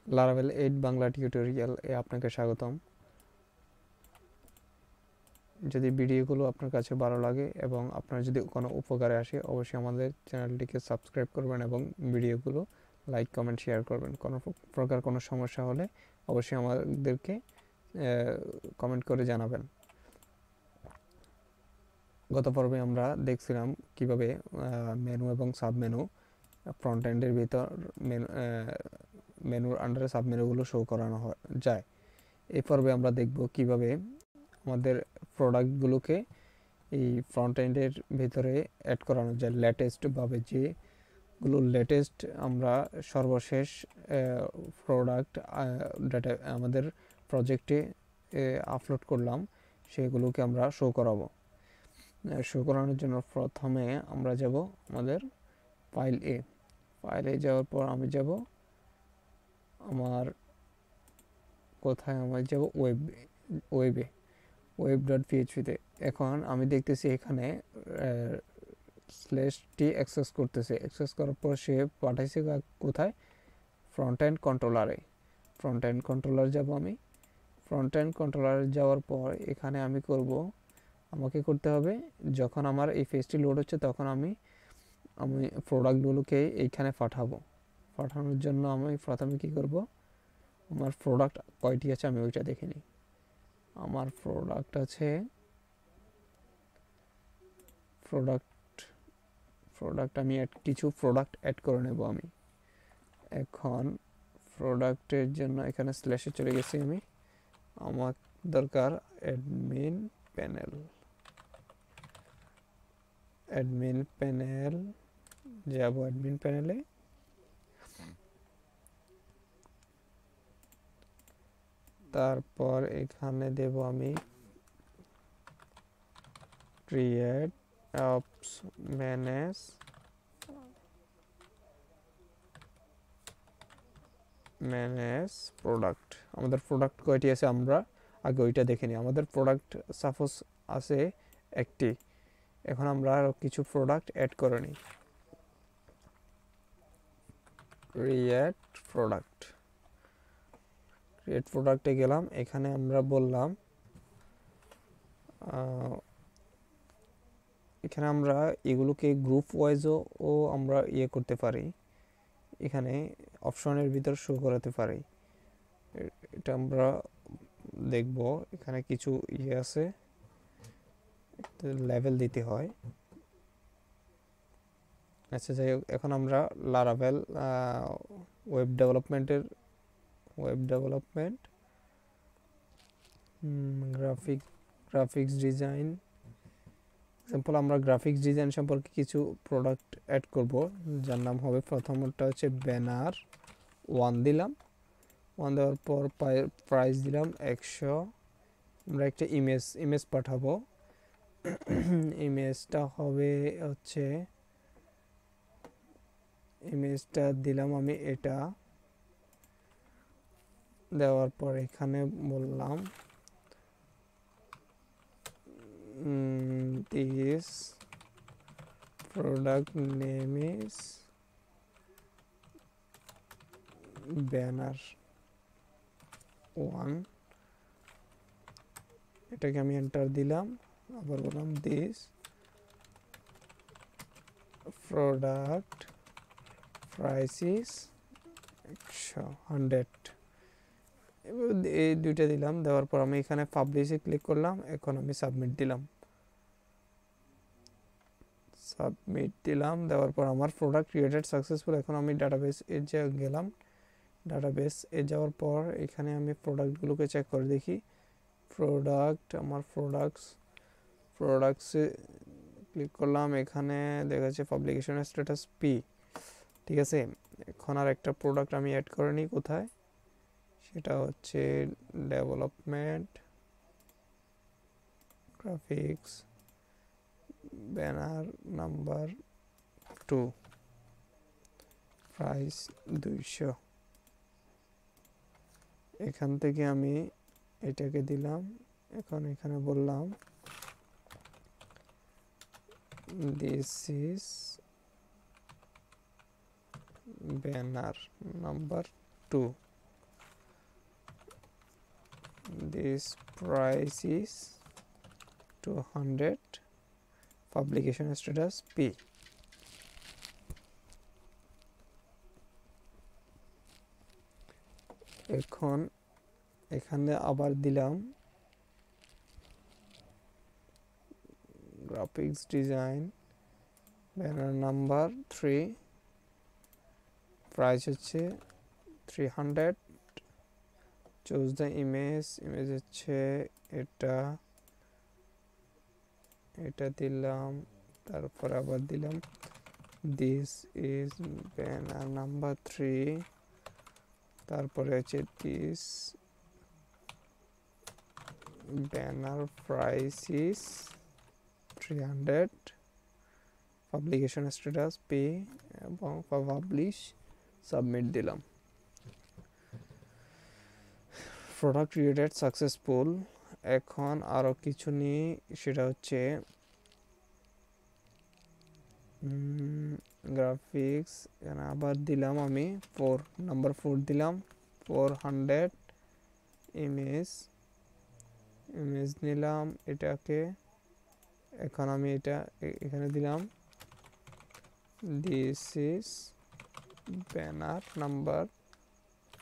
Laravel 8 Bangla tutorial এ আপনাকে স্বাগতম। যদি ভিডিওগুলো আপনার কাছে ভালো লাগে এবং আপনার যদি কোনো উপকারে আসে, অবশ্যই আমাদের চ্যানেলটিকে সাবস্ক্রাইব করবেন এবং ভিডিওগুলো লাইক, কমেন্ট, শেয়ার করবেন। কোনো প্রকার কোনো সমস্যা হলে অবশ্যই আমাদেরকে কমেন্ট করে জানাবেন। গত পর্বে আমরা দেখছিলাম কিভাবে মেনু এবং সাব মেনু ফ্রন্ট এন্ডের ভিতর মেনুর আন্ডারে সাব মেনুগুলো শো করানো যায়। এই পর্বে আমরা দেখব কিভাবে আমাদের প্রোডাক্টগুলোকে এই ফ্রন্ট এন্ডের ভিতরে অ্যাড করানো যায় লেটেস্টভাবে। যেগুলো লেটেস্ট আমরা সর্বশেষ প্রোডাক্ট ডাটা আমাদের প্রজেক্টে আপলোড করলাম, সেগুলোকে আমরা শো করাবো। শো করানোর জন্য প্রথমে আমরা যাব আমাদের ফাইলে যাওয়ার পর আমি যাব আমার কোথায় আমি যাব web.php-তে। এখন আমি দেখতেছি এখানে স্ল্যাশটি অ্যাক্সেস করার পর সে পাঠাইছে কোথায়, ফ্রন্ট এন্ড কন্ট্রোলার যাব। আমি ফ্রন্ট এন্ড কন্ট্রোলার যাওয়ার পর এখানে আমাকে করতে হবে, যখন আমার এই পেজটি লোড হচ্ছে তখন আমি প্রোডাক্টগুলোকে এইখানে পাঠানোর জন্য আমি প্রথমে কি করব, আমার প্রোডাক্ট কয়টি আছে আমি ওইটা দেখে নিই। আমার প্রোডাক্ট আছে আমি কিছু প্রোডাক্ট অ্যাড করে নেব। আমি এখন প্রোডাক্টের জন্য এখানে স্ল্যাশে চলে গেছি। আমার দরকার অ্যাডমিন প্যানেল যাব। অ্যাডমিন প্যানেলে তারপর এখানে দেব আমি ক্রিয়েট অপস ম্যানেজ প্রোডাক্ট। আমাদের প্রোডাক্ট কয়টি আছে আমরা আগে ওইটা দেখে নিই। আমাদের প্রোডাক্ট সাপোজ আছে একটি। এখন আমরা আরও কিছু প্রোডাক্ট অ্যাড করে নিই। ক্রিয়েট প্রোডাক্টে গেলাম। এখানে আমরা বললাম এখানে আমরা এগুলোকে গ্রুপ ওয়াইজও আমরা করতে পারি। এখানে অপশনের ভিতর শো করাতে পারি। এটা আমরা দেখব। এখানে কিছু আছে, লেভেল দিতে হয়। আচ্ছা, যাই হোক, এখন আমরা Laravel web development graphics design simple. আমরা গ্রাফিক্স ডিজাইন সম্পর্কে কিছু প্রোডাক্ট অ্যাড করব, যার নাম হবে, প্রথমটা হচ্ছে ব্যানার 1 দিলাম। 1 দেওয়ার পর প্রাইস দিলাম 100। আমরা একটা ইমেজ পাঠাবো। ইমেজটা হবে হচ্ছে, ইমেজটা দিলাম আমি এটা। দেওয়ার পর এখানে বললাম this product name is banner 1। এটাকে আমি এন্টার দিলাম। আবার বললাম this product price is 100। এই দুইটা দিলাম। দেওয়ার পর আমি এখানে পাবলিশে ক্লিক করলাম। এখন আমি সাবমিট দিলাম। দেওয়ার পর আমার প্রোডাক্ট ক্রিয়েটেড সাকসেসফুল। এখন আমি ডাটাবেস গেলাম। ডাটাবেস যাওয়ার পর এখানে আমি প্রোডাক্টগুলোকে চেক করে দেখি। আমার প্রোডাক্টসে ক্লিক করলাম। এখানে দেখা যাচ্ছে পাবলিকেশন স্ট্যাটাস পি। ঠিক আছে, এখন আর একটা প্রোডাক্ট আমি অ্যাড করে নিই। কোথায়, সেটা হচ্ছে development graphics banner number 2, price 200। এখান থেকে আমি এটাকে দিলাম। এখন এখানে বললাম this is banner number 2। this price is 200, publication status P. এখন এখানে আবার দিলাম graphics design, banner number 3, price হচ্ছে 300, চুজ দ্য ইমেজ, ইমেজ হচ্ছে এটা দিলাম, তারপর আবার দিলাম দিস ইজ ব্যানার নাম্বার 3, তারপরে হচ্ছে this banner price is 300, publication status pay এবং পাবলিশ, সাবমিট দিলাম। Product created successful. এখন আরও কিছু নিয়ে, সেটা হচ্ছে গ্রাফিক্স, এখানে আবার দিলাম আমি নাম্বার 4 দিলাম 400, ইমেজ নিলাম এটাকে। এখন আমি এটা এখানে দিলাম this is banner number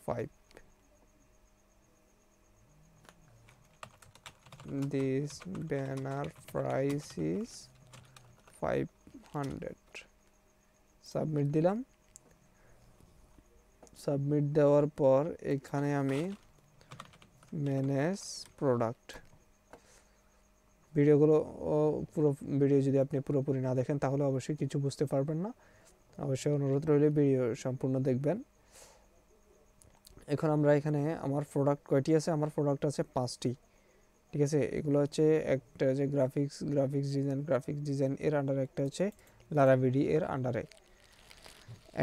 5, this banner price is 500, submit দিলাম। সাবমিট দেওয়ার পর এখানে আমি ম্যানেজ প্রোডাক্ট, ভিডিওগুলো পুরো ভিডিও যদি আপনি পুরোপুরি না দেখেন তাহলে অবশ্যই কিছু বুঝতে পারবেন না, অবশ্যই অনুরোধ রইলে ভিডিও সম্পূর্ণ দেখবেন। এখন আমরা এখানে আমার প্রোডাক্ট কয়টি আছে, আমার প্রোডাক্ট আছে 5টি, ঠিক আছে। এগুলো হচ্ছে একটা হচ্ছে গ্রাফিক্স ডিজাইন এর আন্ডারে, একটা হচ্ছে লারাভিডি এর আন্ডারে।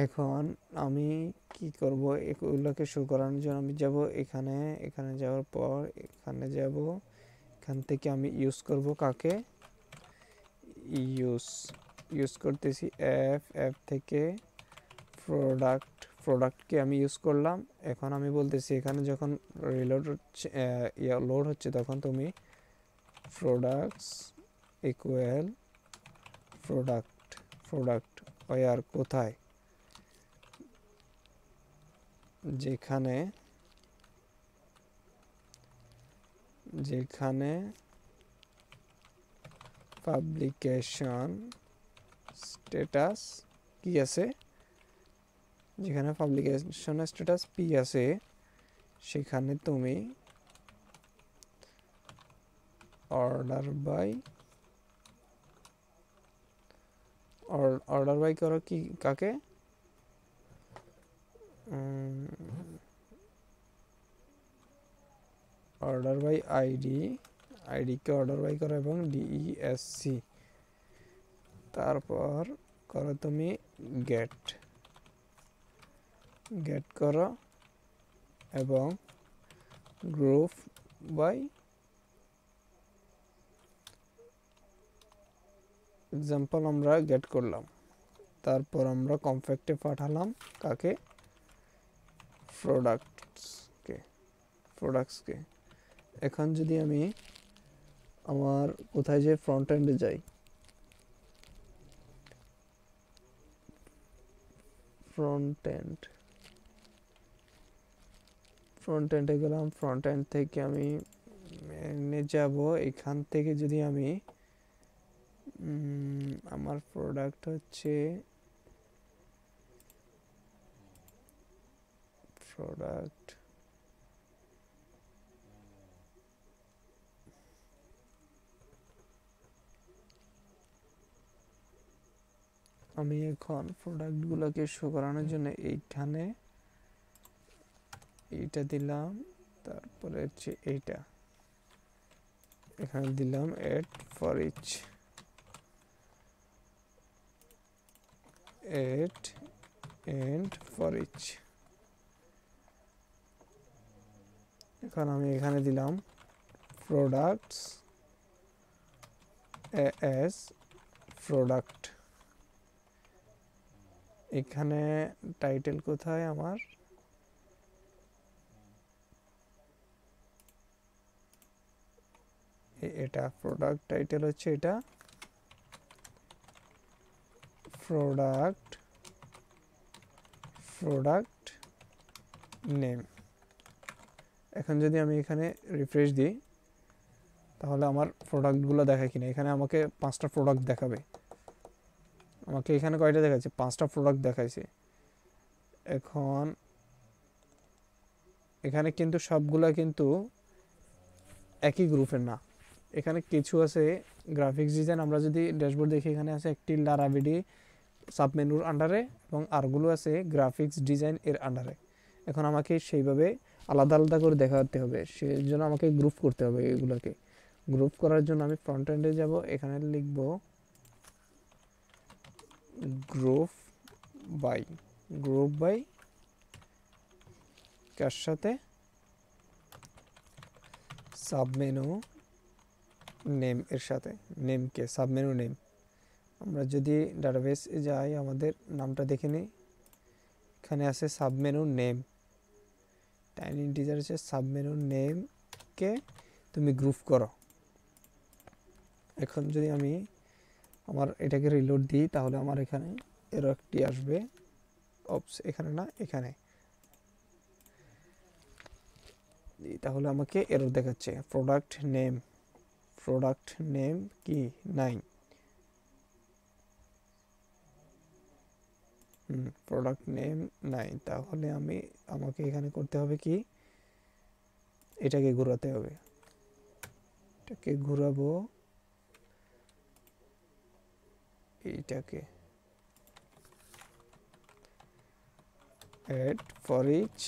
এখন আমি কি করব, এগুলোকে শো করানোর জন্য আমি যাব এখানে যাওয়ার পর এখানে যাব, এখান থেকে আমি ইউজ করব কাকে, ইউজ করতেছি এফ থেকে প্রোডাক্টকে আমি ইউজ করলাম। এখন আমি বলতেছি এখানে যখন রিলোড হচ্ছে লোড হচ্ছে তখন তুমি প্রোডাক্টস ইকুয়াল প্রোডাক্ট ওয়ার কোথায়, যেখানে পাবলিকেশন স্ট্যাটাস কি আছে, যেখানে পাবলিকেশন স্ট্যাটাস পি আছে সেখানে তুমি অর্ডার বাই করো কি কাকে, অর্ডার বাই আইডিকে অর্ডার বাই করো এবং ডিইএসসি, তারপর করো তুমি গেট করো এবং গ্রুপ বাই এক্সাম্পল আমরা গেট করলাম, তারপর আমরা কমপ্যাক্টে পাঠালাম কাকে, প্রোডাক্টসকে। এখন যদি আমি আমার কোথায় যে ফ্রন্ট এন্ডে যাই, ফ্রন্ট এন্ডে গেলাম, ফ্রন্ট এন্ড থেকে আমি মেনে যাব, এখান থেকে যদি আমি আমার প্রোডাক্ট হচ্ছে আমি এখন প্রোডাক্টগুলোকে শো করানোর জন্য এইখানে এইটা দিলাম, তারপরে হচ্ছে এইটা এখানে দিলাম এড ফর ইচ, এখন আমি এখানে দিলাম প্রোডাক্টস এস প্রোডাক্ট, এখানে টাইটেল কোথায় আমার, এটা প্রোডাক্ট টাইটেল হচ্ছে এটা প্রোডাক্ট নেম। এখন যদি আমি এখানে রিফ্রেশ দিই তাহলে আমার প্রোডাক্টগুলো দেখায় কিনা। এখানে আমাকে 5টা প্রোডাক্ট দেখাবে। আমাকে এখানে কয়টা দেখাচ্ছে? 5টা প্রোডাক্ট দেখাইছে। এখন এখানে কিন্তু সবগুলা কিন্তু একই গ্রুপের না। এখানে কিছু আছে গ্রাফিক্স ডিজাইন। আমরা যদি ড্যাশবোর্ড দেখি এখানে আছে একটি লারাবিডি সাবমেনুর আন্ডারে এবং আরগুলো আছে গ্রাফিক্স ডিজাইন এর আন্ডারে। এখন আমাকে সেইভাবে আলাদা আলাদা করে দেখাতে হবে, সেই জন্য আমাকে গ্রুপ করতে হবে। এগুলোকে গ্রুপ করার জন্য আমি ফ্রন্ট এন্ডে যাব, এখানে লিখব গ্রুপ বাই কার সাথে? সাবমেনু নেম এর সাথে। নেমকে সাবমেনু নেম। আমরা যদি ডাটাবেসে যাই আমাদের নামটা দেখে নিই, এখানে আছে সাবমেনু নেম, টাইনি ইন্টিজার আছে। সাবমেনু নেমকে তুমি গ্রুপ করো। এখন যদি আমি আমার এটাকে রিলোড দিই তাহলে আমার এখানে এরো একটি আসবে। অপস, এখানে না, এখানে। তাহলে আমাকে এরর দেখাচ্ছে প্রোডাক্ট নেম কি 9। Product name 9। তাহলে আমাকে এখানে করতে হবে কি, এটাকে ঘোরাতে হবে। এটাকে ঘোরাবো, এইটাকে add for each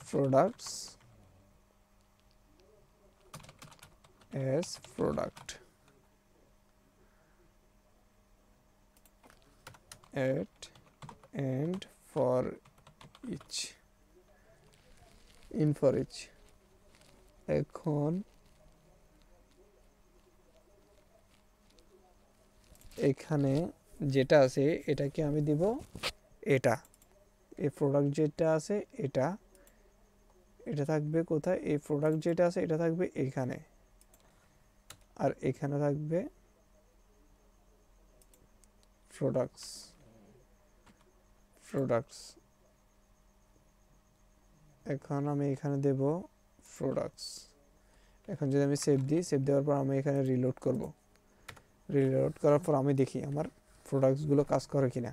products as product, add and for each, in for each। এখন এখানে যেটা আছে এটাকে আমি দিব এটা, এই প্রোডাক্ট যেটা আছে এটা থাকবে কোথায়? এই প্রোডাক্ট যেটা আছে এটা থাকবে এখানে, আর এখানে থাকবে প্রোডাক্টস। এখন আমি এখানে দেব প্রোডাক্টস। এখন যদি আমি সেভ দিই, সেভ দেওয়ার পর আমি এখানে রিলোড করব। রিলোড করার পর আমি দেখি আমার প্রোডাক্টসগুলো কাজ করে কিনা।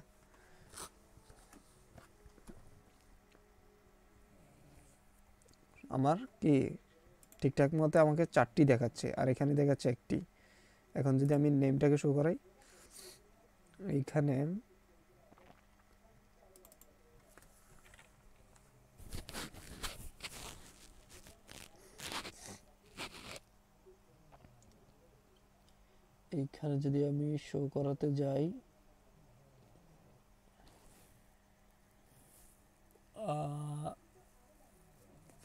আমার কি ঠিকঠাক মতো আমাকে 4টি দেখাচ্ছে আর এখানে দেখাচ্ছে একটি। এখন যদি আমি নেমটাকে শো করাই, এইখানে যদি আমি শো করাতে যাই,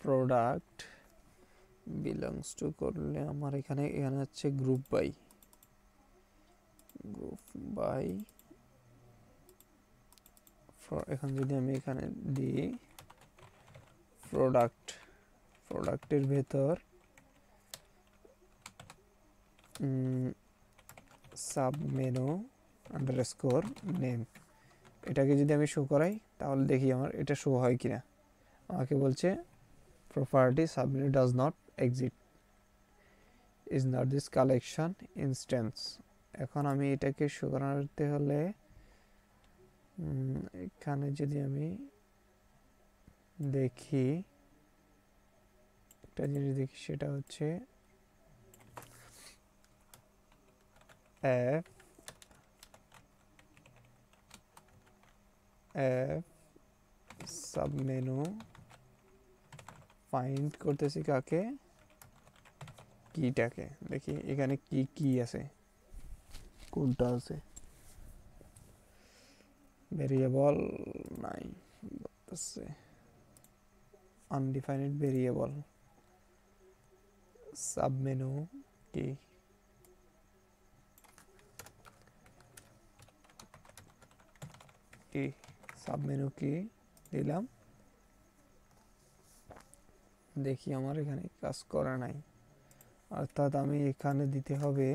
প্রোডাক্ট বিলংস টু করলে আমার এখানে হচ্ছে গ্রুপ বাই। এখন যদি আমি এখানে দিই প্রোডাক্টের ভেতর সাবমেনু আন্ডারস্কোর নেম, এটাকে যদি আমি শো করাই তাহলে দেখি আমার এটা শো হয় কিনা। আমাকে বলছে property submenu does not exist, is not this collection instance। এখন আমি এটাকে শো করাতে হলে এখানে যদি আমি দেখি একটা জিনিস দেখি, সেটা হচ্ছে f সাবমেনু ফাইন্ড করতেছি কাকে? কিটাকে। দেখি এখানে কি আছে, কোনটা আছে। ভেরিয়েবল নাই, বলতেছে আনডিফাইন্ড ভেরিয়েবল। সাবমেনু কি, সাবমেনু কি দিলাম, দেখি আমার এখানে কাজ করা নাই, অর্থাৎ আমি এখানে দিতে হবে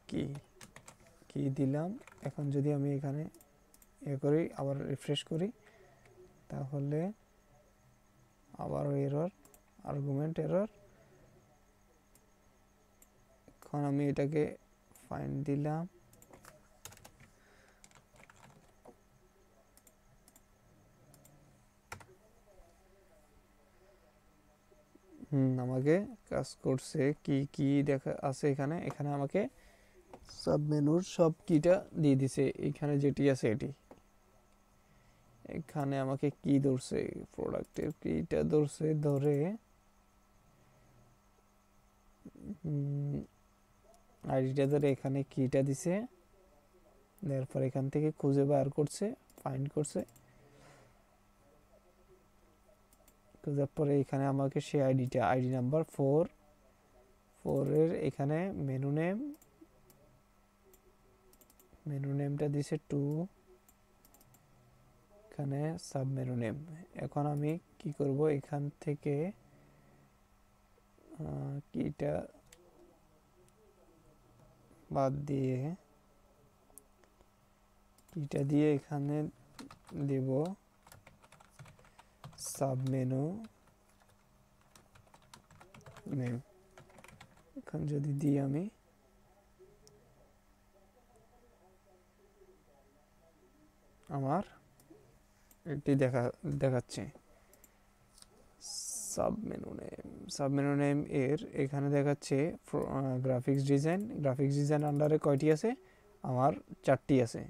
কি কি দিলাম। এখন যদি আমি এখানে করি, আবার রিফ্রেশ করি, তাহলে আবার এরর, আর্গুমেন্ট এরর। এখন আমি এটাকে ফাইন্ড দিলাম, আমাকে কাজ করছে। কি কি দেখা আছে এখানে, এখানে আমাকে সাব মেনুর সব কিটা দিয়ে দিছে। এখানে যেটি আছে এটি, এখানে আমাকে কি ধরছে, প্রোডাক্টের কিটা ধরছে, ধরে আইডিটা ধরে এখানে কিটা দিছে, তারপর এখান থেকে খুঁজে বার করছে, ফাইন্ড করছে, খোঁজার পরে এখানে আমাকে সেই আইডিটা, আইডি নাম্বার 4 এর এখানে মেনু নেমটা দিছে 2, এখানে সাব মেনু নেম। এখন আমি কি করব, এখান থেকে কিটা বাদ দিয়ে, কিটা দিয়ে এখানে দেব সাব মেনু নেম। এখন যদি দিই আমি, আমার এটি দেখাচ্ছে সাব মেনু নেম এর এখানে দেখাচ্ছে গ্রাফিক্স ডিজাইন আন্ডারে কয়টি আছে, আমার 4টি আছে।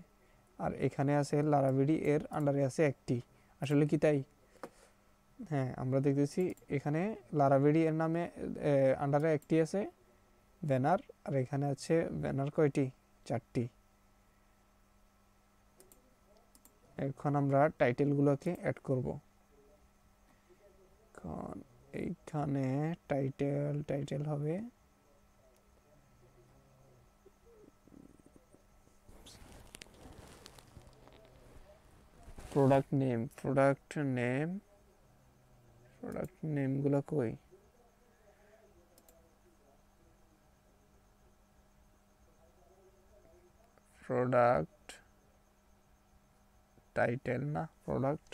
আর এখানে আছে লারাভেরি, এর আন্ডারে আছে 1টি। আসলে কি তাই? হ্যাঁ, আমরা দেখতেছি এখানে লারাভেরি এর নামে আন্ডারে 1টি আছে ব্যানার, আর এখানে আছে ব্যানার কয়টি, 4টি। এখন আমরা টাইটেলগুলোকে অ্যাড করব। এখন এইখানে টাইটেল হবে প্রোডাক্ট নেমগুলো কই, প্রোডাক্ট টাইটেল না, প্রোডাক্ট,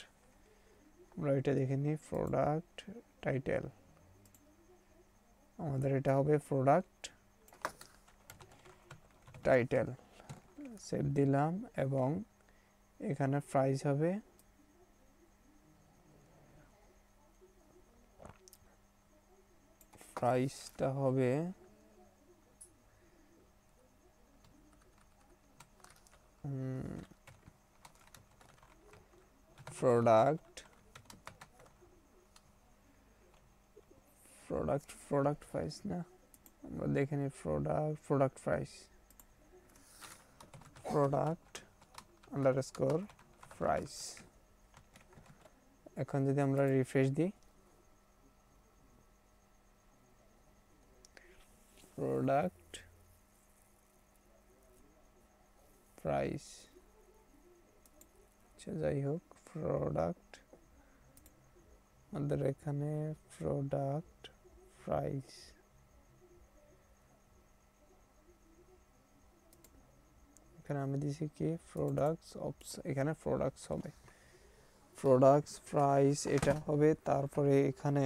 আমরা এটা দেখে নিই। প্রোডাক্ট টাইটেল, আমাদের এটা হবে প্রোডাক্ট টাইটেল। সেভ দিলাম, এবং এখানে প্রাইস হবে প্রাইসটা হবে প্রোডাক্ট প্রাইস না, আমরা দেখে নিই product price, product underscore price. এখন যদি আমরা রিফ্রেশ দিই, প্রোডাক্ট প্রাইস, যাই হোক, প্রোডাক্ট, আমাদের এখানে প্রোডাক্ট প্রাইস, এখানে আমি দিছি কি প্রোডাক্টস এখানে প্রোডাক্টস হবে, প্রোডাক্টস প্রাইস এটা হবে। তারপরে এখানে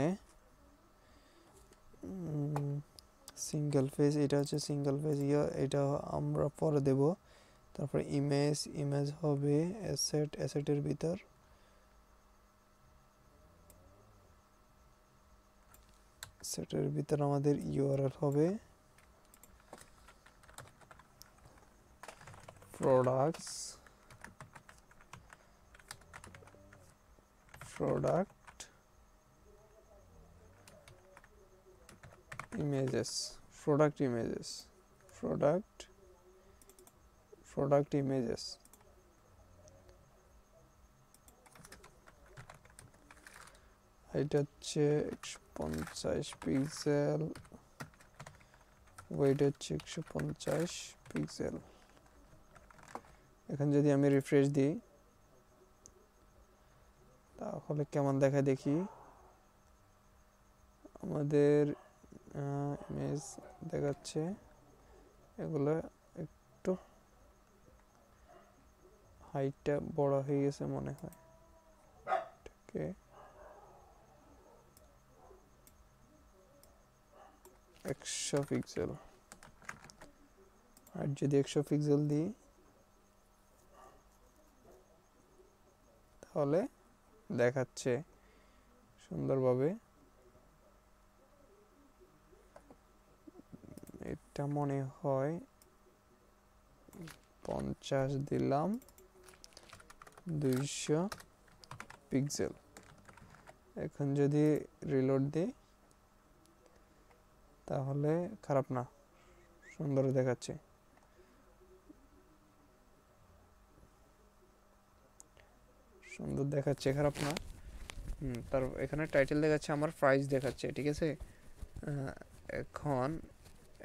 সিঙ্গেল পেজ, এটা হচ্ছে সিঙ্গেল পেজ, এটা আমরা পরে দেব। তারপরে ইমেজ হবে অ্যাসেটের ভিতর, আমাদের ইউআরএল হবে প্রোডাক্ট ইমেজেস, প্রোডাক্ট ইমেজেস। এটা হচ্ছে 150 পিক্সেল, ওয়েট হচ্ছে 150 পিক্সেল। এখন যদি আমি রিফ্রেশ দিই, তাহলে কেমন দেখায় দেখি। আমাদের ইমেজ দেখাচ্ছে, এগুলো একটু হাইটটা বড় হয়ে গেছে মনে হয়। ওকে, 100 পিক্সেল। আর যদি 100 পিক্সেল দিই তাহলে দেখাচ্ছে সুন্দরভাবে। এটা মনে হয় 50 দিলাম, 200 পিক্সেল। এখন যদি রিলোড দিই তাহলে খারাপ না, সুন্দর দেখাচ্ছে। সুন্দর দেখাচ্ছে, খারাপ না। তার এখানে টাইটেল দেখাচ্ছে, আমার প্রাইস দেখাচ্ছে, ঠিক আছে। এখন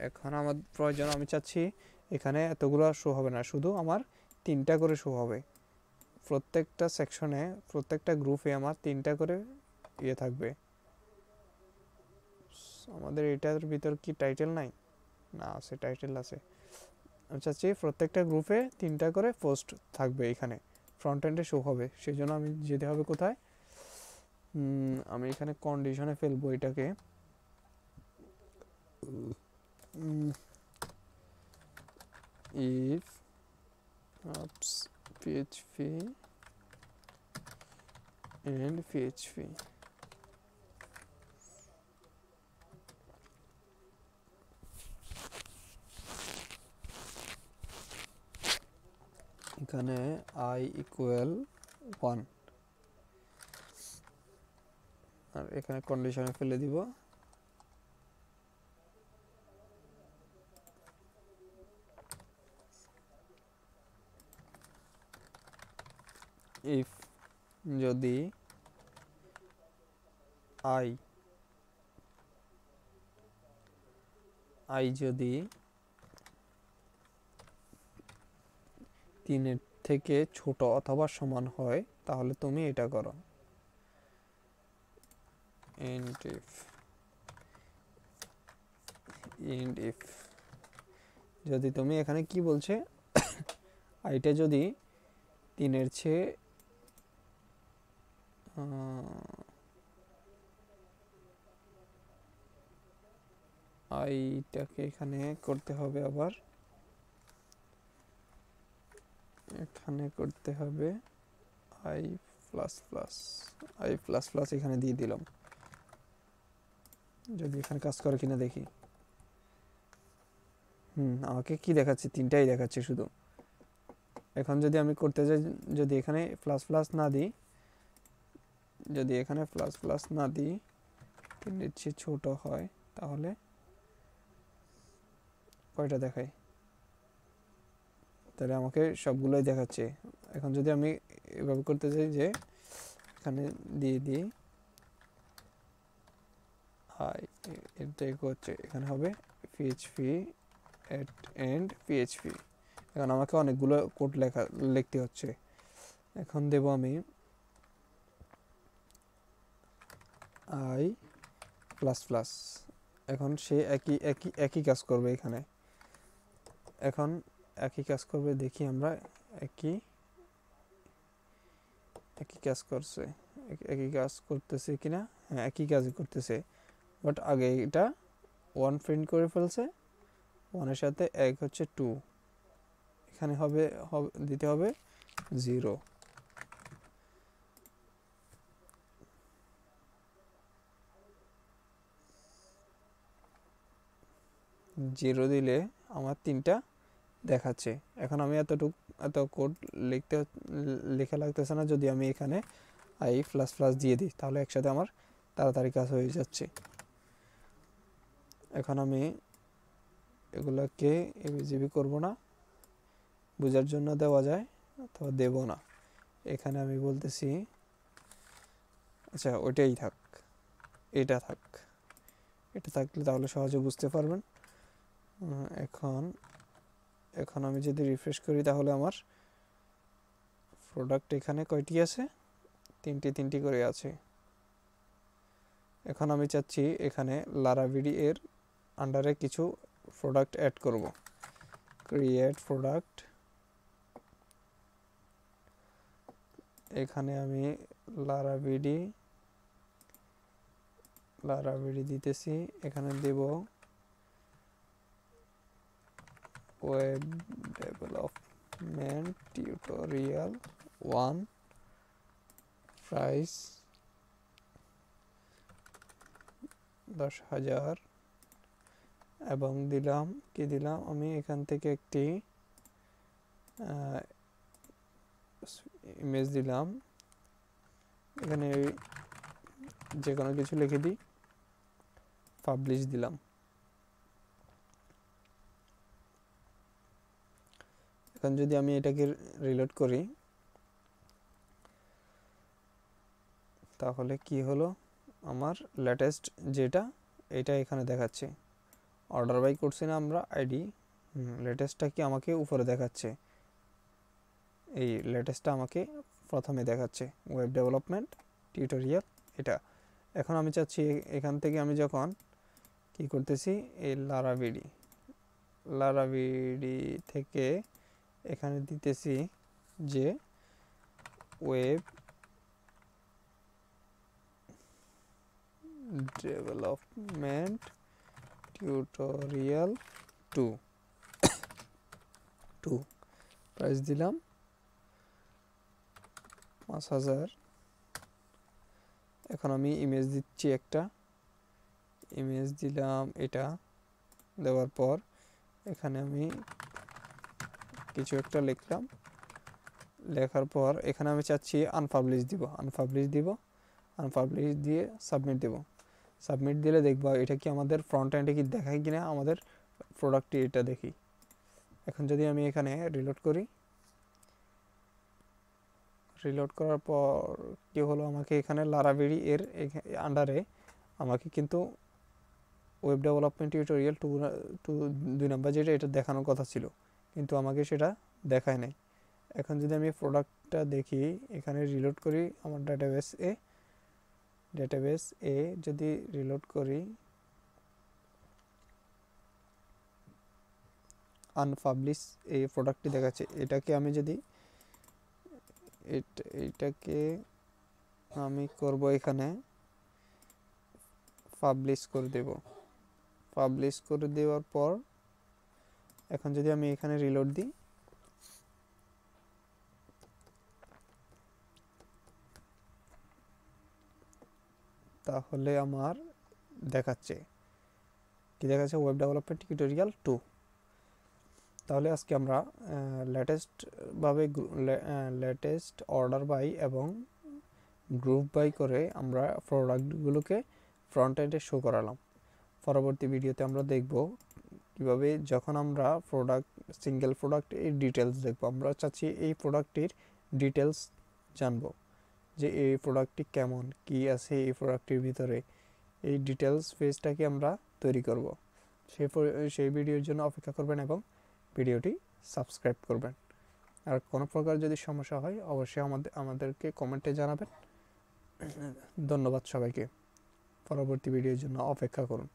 এখন আমার প্রয়োজন, আমি চাচ্ছি এখানে এতগুলো শো হবে না, শুধু আমার 3টা করে শো হবে। প্রত্যেকটা সেকশনে, প্রত্যেকটা গ্রুপে আমার 3টা করে ইয়ে থাকবে। আমাদের এটার ভিতর কি টাইটেল নাই? না, আছে, টাইটেল আছে। আমি চাচ্ছি প্রত্যেকটা গ্রুপে 3টা করে পোস্ট থাকবে, এখানে ফ্রন্ট এন্ডে শো হবে। সেই জন্য আমি যেতে হবে কোথায়, আমি এখানে কন্ডিশনে ফেলবো এটাকে। if apps php and php, এখানে I equal 1, আর এখানে কন্ডিশনে ফেলে দিব if যদি I যদি 3-এর থেকে ছোট অথবা সমান হয় তাহলে তুমি এটা করো। and if যদি তুমি এখানে কি বলছে, আইটা যদি 3-এর চেয়ে আইটাকে এখানে করতে হবে, আবার এখানে করতে হবে আই প্লাস প্লাস এখানে দিয়ে দিলাম। যদি এখানে কাজ করে কিনা দেখি। আমাকে কি দেখাচ্ছে, 3টাই দেখাচ্ছে শুধু। এখন যদি আমি করতে যাই, যদি এখানে প্লাস না দিই, যদি এখানে প্লাস না দিই, 3-এর চেয়ে ছোট হয়, তাহলে কয়টা দেখায়? তাহলে আমাকে সবগুলোই দেখাচ্ছে। এখন যদি আমি এভাবে করতে চাই যে এখানে দিয়ে দিই এটা হচ্ছে, এখানে হবে php and php। এখন আমাকে অনেকগুলো কোড লিখতে হচ্ছে। এখন দেব আমি I প্লাস প্লাস। এখন সে একই কাজ করবে এখানে। এখন একই কাজ করবে, দেখি আমরা একই কাজ করছে, একই কাজ করতেছে কিনা। হ্যাঁ, একই কাজই করতেছে, বাট আগে এটা 1 প্রিন্ট করে ফেলছে, 1-এর সাথে 1 হচ্ছে 2, এখানে হবে দিতে হবে 0। 0 দিলে আমার 3টা দেখাচ্ছে। এখন আমি এত কোড লেখা লাগতেছে না, যদি আমি এখানে আই প্লাস প্লাস দিয়ে দিই, তাহলে একসাথে আমার তাড়াতাড়ি কাজ হয়ে যাচ্ছে। এখন আমি এগুলোকে এবিজিবি করব না, বোঝার জন্য দেওয়া যায়, অথবা দেব না। এখানে আমি বলতেছি আচ্ছা ওইটাই থাক, এটা থাক, এটা থাকলে তাহলে সহজে বুঝতে পারবেন। এখন আমি যদি রিফ্রেশ করি তাহলে আমার প্রোডাক্ট এখানে কয়টি আছে, 3টি করে আছে। এখন আমি চাচ্ছি এখানে লারাভিডি এর আন্ডারে কিছু প্রোডাক্ট অ্যাড করব। ক্রিয়েট প্রোডাক্ট, এখানে আমি লারাভিডি দিতেছি, এখানে দেব ওয়েব ডেভেলপমেন্ট টিউটোরিয়াল 1, প্রাইস 10,000 এবং দিলাম আমি এখান থেকে একটি ইমেজ দিলাম, এখানে যে কোনো কিছু লিখে দিই, পাবলিশ দিলাম। এখন যদি আমি এটাকে রিলোড করি তাহলে কি হলো, আমার লেটেস্ট যেটা এটা এখানে দেখাচ্ছে। অর্ডার বাই করছি না আমরা আইডি, লেটেস্টটা কি আমাকে উপরে দেখাচ্ছে, এই লেটেস্টটা আমাকে প্রথমে দেখাচ্ছে ওয়েব ডেভেলপমেন্ট টিউটোরিয়াল এটা। এখন আমি চাচ্ছি এখান থেকে আমি যখন কি করতেছি, এই লারাভিডি থেকে এখানে দিতেছি যে ওয়েব ডেভেলপমেন্ট টিউটোরিয়াল 2 প্রাইস দিলাম 5,000। এখন আমি ইমেজ দিচ্ছি, একটা ইমেজ দিলাম, এটা দেওয়ার পর এখানে আমি কিছু একটা লিখলাম, লেখার পর এখানে আমি চাচ্ছি আনপাবলিশ দিয়ে সাবমিট দেব। সাবমিট দিলে দেখবা এটা কি আমাদের ফ্রন্ট এন্ডে কি দেখায় কিনা আমাদের প্রোডাক্টটি, এটা দেখি। এখন যদি আমি এখানে রিলোড করি, রিলোড করার পর কি হলো, আমাকে এখানে লারাভিডি এর আন্ডারে আমাকে কিন্তু ওয়েব ডেভেলপমেন্ট টিউটোরিয়াল 2 নাম্বার যেটা এটা দেখানোর কথা ছিল, কিন্তু আমাকে সেটা দেখায় নাই। এখন যদি আমি প্রোডাক্টটা দেখি, এখানে রিলোড করি আমার ডেটাবেস এ যদি রিলোড করি, আনপাবলিশ এই প্রোডাক্টটি দেখাচ্ছে। এটাকে আমি যদি এটাকে আমি করব এখানে পাবলিশ করে দেব। পাবলিশ করে দেওয়ার পর এখন যদি আমি এখানে রিলোড দিই, তাহলে আমার দেখাচ্ছে কি দেখাচ্ছে, ওয়েব ডেভেলপমেন্ট টিউটোরিয়াল 2। তাহলে আজকে আমরা লেটেস্ট অর্ডার বাই এবং গ্রুপ বাই করে আমরা প্রোডাক্টগুলোকে ফ্রন্ট এন্ডে শো করালাম। পরবর্তী ভিডিওতে আমরা দেখব কিভাবে যখন আমরা সিঙ্গেল প্রোডাক্ট এর ডিটেলস দেখব, আমরা চাচ্ছি এই প্রোডাক্টটির ডিটেলস জানবো, যে এই প্রোডাক্টটি কেমন, কি আছে এই প্রোডাক্টটির ভিতরে, এই ডিটেলস পেজটাকে আমরা তৈরি করব। সেই ভিডিওর জন্য অপেক্ষা করবেন এবং ভিডিওটি সাবস্ক্রাইব করবেন। আর কোনো প্রকার যদি সমস্যা হয় অবশ্যই আমাদেরকে কমেন্টে জানাবেন। ধন্যবাদ সবাইকে। পরবর্তী ভিডিওর জন্য অপেক্ষা করুন।